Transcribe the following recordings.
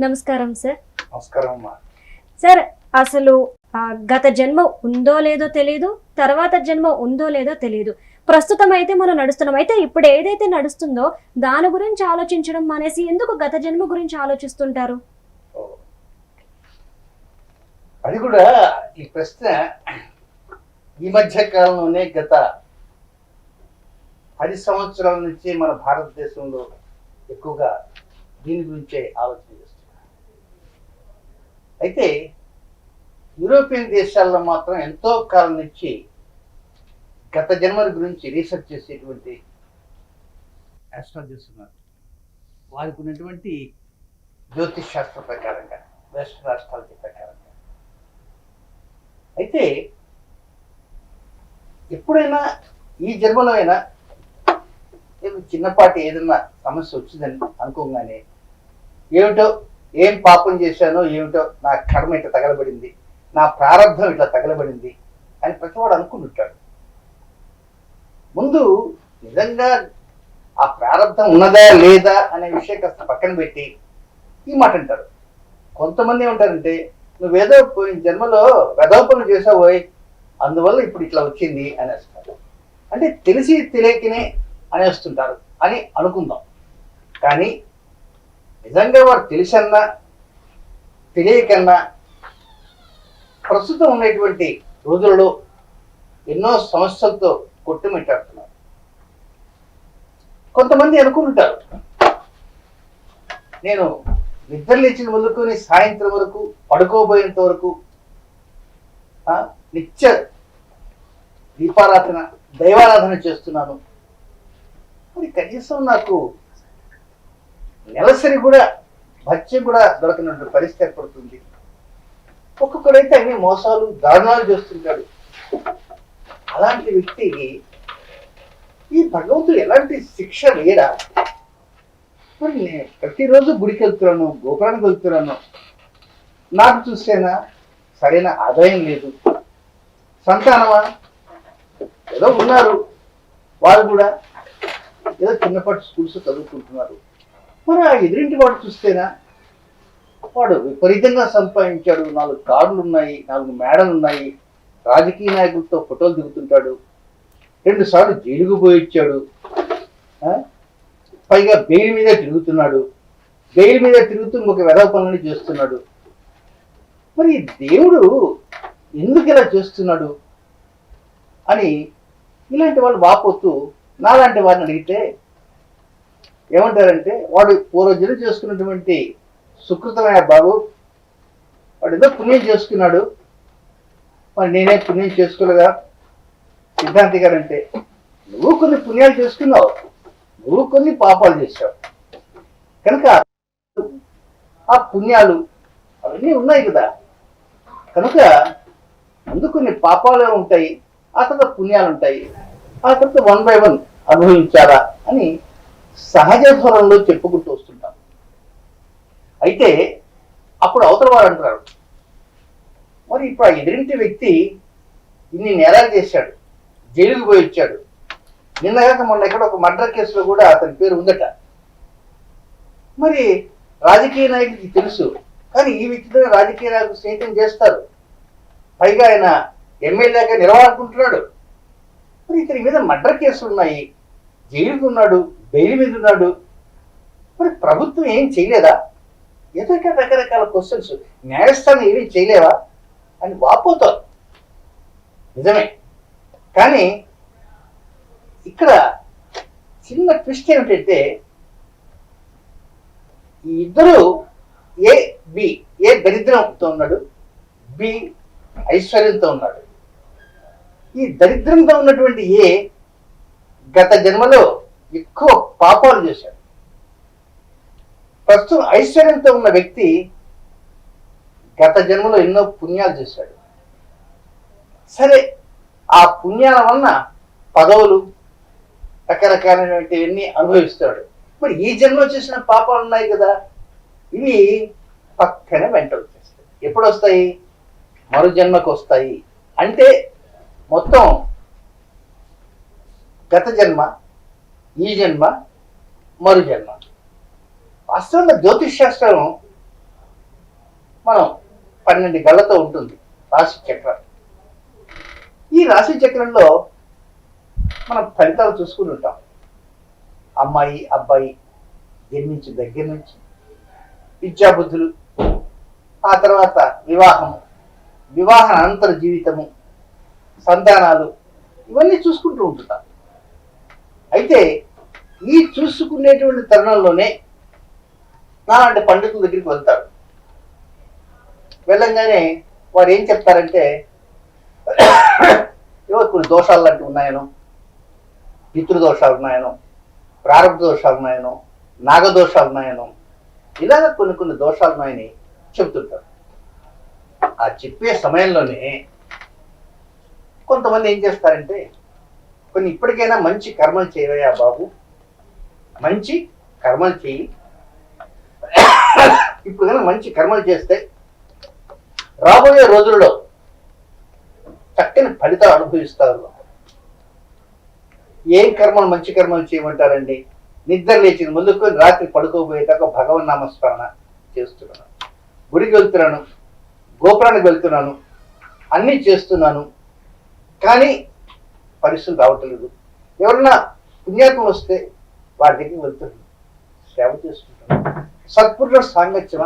నమస్కారం సార్. నమస్కారం అమ్మా. సార్, అసలు గత జన్మ ఉందో లేదో తెలియదు, తర్వాత జన్మ ఉందో లేదో తెలియదు. ప్రస్తుతం అయితే మనం నడుస్తున్నాం. అయితే ఇప్పుడు ఏదైతే నడుస్తుందో దాని గురించి ఆలోచించడం మానేసి ఎందుకు గత జన్మ గురించి ఆలోచిస్తుంటారు? అది కూడా ఈ ప్రశ్న ఈ మధ్య కాలంలోనే గత 10 సంవత్సరాల నుంచి మన భారతదేశంలో ఎక్కువగా దీని గురించే ఆలోచన చేస్తున్నారు. అయితే యూరోపియన్ దేశాల్లో మాత్రం ఎంతో కాలం నుంచి గత జన్మల గురించి రీసెర్చ్ చేసేటువంటి ఆస్ట్రాలజర్స్ ఉన్నారు. వారికి ఉన్నటువంటి జ్యోతిష్ శాస్త్ర ప్రకారంగా, వెస్టర్న్ ఆస్ట్రాలజీ ప్రకారంగా. అయితే ఎప్పుడైనా ఈ జన్మలో అయినా చిన్నపాటి ఏదైనా సమస్య వచ్చిందని అనుకోగానే ఏమిటో ఏం పాపం చేశానో ఏమిటో, నా కర్మ ఇట్లా తగలబడింది, నా ప్రారంభం ఇట్లా తగలబడింది అని ప్రతివాడు అనుకుంటుంటాడు. ముందు నిజంగా ఆ ప్రారంభం ఉన్నదా లేదా అనే విషయం కాస్త పక్కన పెట్టి ఈ మాట అంటారు. కొంతమంది ఏమంటారంటే, నువ్వేదో పోయిన జన్మలో వెదోపనం చేసావోయ్, అందువల్ల ఇప్పుడు ఇట్లా వచ్చింది అనేస్తారు. అంటే తెలిసి తెలియకనే అనేస్తుంటారు అని అనుకుందాం. కానీ నిజంగా వారు తెలిసన్నా తెలియకన్నా ప్రస్తుతం ఉన్నటువంటి రోజులలో ఎన్నో సమస్యలతో కొట్టుమిట్టాడుతున్నారు. కొంతమంది అనుకుంటారు, నేను నిద్ర లేచిన మొదలుకొని సాయంత్రం వరకు పడుకోబోయేంత వరకు నిత్య దీపారాధన, దైవారాధన చేస్తున్నాను, మరి కనీసం నాకు నెలసరి కూడా భత్యం కూడా దొరకనటువంటి పరిస్థితి ఏర్పడుతుంది. ఒక్కొక్కడైతే అన్ని మోసాలు దారుణాలు చేస్తుంటాడు. అలాంటి వ్యక్తికి ఈ భగవంతుడు ఎలాంటి శిక్ష వేయడా? మరి నేను ప్రతిరోజు గుడికి వెళ్తున్నాను, గోపురానికి వెళ్తున్నాను, నాకు చూస్తేనా సరైన ఆదాయం లేదు, సంతానమా ఏదో ఉన్నారు, వారు కూడా ఏదో చిన్నపాటి స్కూల్స్ చదువుకుంటున్నారు, మరి ఆ ఎదురింటి వాడు చూస్తేనా వాడు విపరీతంగా సంపాదించాడు, 4 కార్లు ఉన్నాయి, 4 మేడలు ఉన్నాయి, రాజకీయ నాయకులతో ఫోటోలు దిగుతుంటాడు, 2 సార్లు జైలుకు పోయిచ్చాడు, పైగా బెయిల్ మీద తిరుగుతున్నాడు, బెయిల్ మీద తిరుగుతూ ఇంకొక వెధవ పనులని చేస్తున్నాడు. మరి దేవుడు ఎందుకు ఇలా చేస్తున్నాడు అని ఇలాంటి వాళ్ళు వాపోతూ నాలాంటి వారిని అడిగితే ఏమంటారంటే, వాడు పూర్వజన్మ చేసుకున్నటువంటి సుకృతమైన బాబు, వాడు ఏదో పుణ్యం చేసుకున్నాడు, మరి నేనే పుణ్యం చేసుకోలేదా? సిద్ధాంతి గారు అంటే, నువ్వు కొన్ని పుణ్యాలు చేసుకున్నావు, నువ్వు కొన్ని పాపాలు చేశావు, కనుక ఆ పుణ్యాలు అవన్నీ ఉన్నాయి కదా, కనుక ముందు కొన్ని పాపాలు ఉంటాయి, ఆ తర్వాత పుణ్యాలు ఉంటాయి, ఆ తర్వాత 1 by 1 అనుభవించాలా అని సహజ ధోరణిలో చెప్పుకుంటూ వస్తుంటాం. అయితే అప్పుడు అవతల వారు అంటారు, మరి ఇప్పుడు ఆ ఎదురింటి వ్యక్తి ఇన్ని నేరాలు చేశాడు, జైలుకు పోయి వచ్చాడు, నిన్నగాక మొన్న ఎక్కడ ఒక మర్డర్ కేసులో కూడా అతని పేరు ఉందట, మరి రాజకీయ నాయకుడికి తెలుసు, కానీ ఈ వ్యక్తితో రాజకీయ నాయకులు స్నేహితం చేస్తారు, పైగా ఆయన ఎమ్మెల్యేగా నిలవాలనుకుంటున్నాడు, మరి ఇతని మీద మర్డర్ కేసులు ఉన్నాయి, జైలుకు ఉన్నాడు, బెయిల్ మీద ఉన్నాడు, మరి ప్రభుత్వం ఏం చేయలేదా? ఏదో రకరకాల క్వశ్చన్స్, న్యాయస్థానం ఏమీ చేయలేవా అని వాపోతారు. నిజమే, కానీ ఇక్కడ చిన్న ట్విస్ట్ ఏమిటంటే, ఈ ఇద్దరు ఏ దరిద్రంతో ఉన్నాడు, బి ఐశ్వర్యంతో ఉన్నాడు. ఈ దరిద్రంతో ఉన్నటువంటి గత జన్మలో ఎక్కువ పాపాలు చేశాడు. ప్రస్తుతం ఐశ్వర్యంతో ఉన్న వ్యక్తి గత జన్మలో ఎన్నో పుణ్యాలు చేశాడు. సరే, ఆ పుణ్యాల వలన పదవులు రకరకాలైనటువంటివన్నీ అనుభవిస్తాడు. మరి ఈ జన్మలో చేసిన పాపాలు ఉన్నాయి కదా, ఇవి పక్కనే వెంట వచ్చేస్తాయి. ఎప్పుడు వస్తాయి? మరు జన్మకు వస్తాయి. అంటే మొత్తం గత జన్మ, ఈ జన్మ, మరు జన్మ. వాస్తవంగా జ్యోతిష్ శాస్త్రం మనం 12 గళ్ళతో ఉంటుంది రాశి చక్రం. ఈ రాశి చక్రంలో మనం ఫలితాలు చూసుకుని ఉంటాం. అమ్మాయి అబ్బాయి జన్మించిన దగ్గర నుంచి విద్యాబుద్ధులు, ఆ తర్వాత వివాహము, వివాహ అనంతర జీవితము, సంతానాలు, ఇవన్నీ చూసుకుంటూ ఉంటున్నాం. అయితే ఈ చూసుకునేటువంటి తరుణంలోనే నాలాంటి పండితుల దగ్గరికి వెళ్తారు. వెళ్ళంగానే వారు ఏం చెప్తారంటే ఏవో కొన్ని దోషాలు లాంటివి ఉన్నాయనో, పితృదోషాలు ఉన్నాయనో, ప్రారంభ దోషాలు ఉన్నాయనో, నాగదోషాలు ఉన్నాయనో, ఇలాగ కొన్ని దోషాలు ఉన్నాయని చెబుతుంటారు. ఆ చెప్పే సమయంలోనే కొంతమంది ఏం చేస్తారంటే, కొన్ని ఇప్పటికైనా మంచి కర్మలు చేయవయ్యా బాబు, మంచి కర్మలు చేయి, ఇప్పుడు కన్నా మంచి కర్మలు చేస్తే రాబోయే రోజుల్లో చక్కని ఫలితాలు అనుభవిస్తారు. ఏం కర్మలు మంచి కర్మలు చేయమంటారండి? నిద్ర లేచిన ముందుకు రాత్రి పడుకోబోయేదాకా భగవన్ నామస్మరణ చేస్తున్నాను, గుడికి వెళ్తున్నాను, గోపురానికి వెళ్తున్నాను, అన్నీ చేస్తున్నాను, కానీ పరిస్థితులు రావట్లేదు. ఎవరన్నా పుణ్యాత్మ వస్తే వారి దగ్గరికి వెళ్తున్నాను, సేవ చేసుకుంటాను, సత్పురుషుల సాంగత్యమ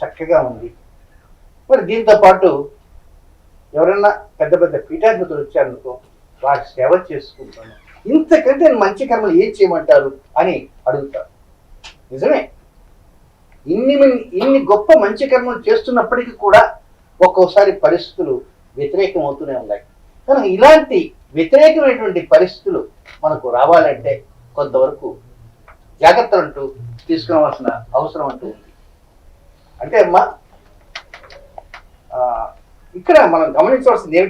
చక్కగా ఉంది. మరి దీంతో పాటు ఎవరన్నా పెద్ద పెద్ద పీఠాధిపతులు వచ్చారనుకో వారి సేవ చేసుకుంటాను, ఇంతకంటే మంచి కర్మలు ఏం చేయమంటారు అని అడుగుతారు. నిజమే, ఇన్ని గొప్ప మంచి కర్మలు చేస్తున్నప్పటికీ కూడా ఒక్కోసారి పరిస్థితులు వ్యతిరేకం అవుతూనే ఉన్నాయి. కనుక ఇలాంటి వ్యతిరేకమైనటువంటి పరిస్థితులు మనకు రావాలంటే కొంతవరకు జాగ్రత్తలు అంటూ తీసుకోవాల్సిన అవసరం అంటూ ఉంది. అంటే అమ్మా, ఇక్కడ మనం గమనించవలసింది ఏమిటి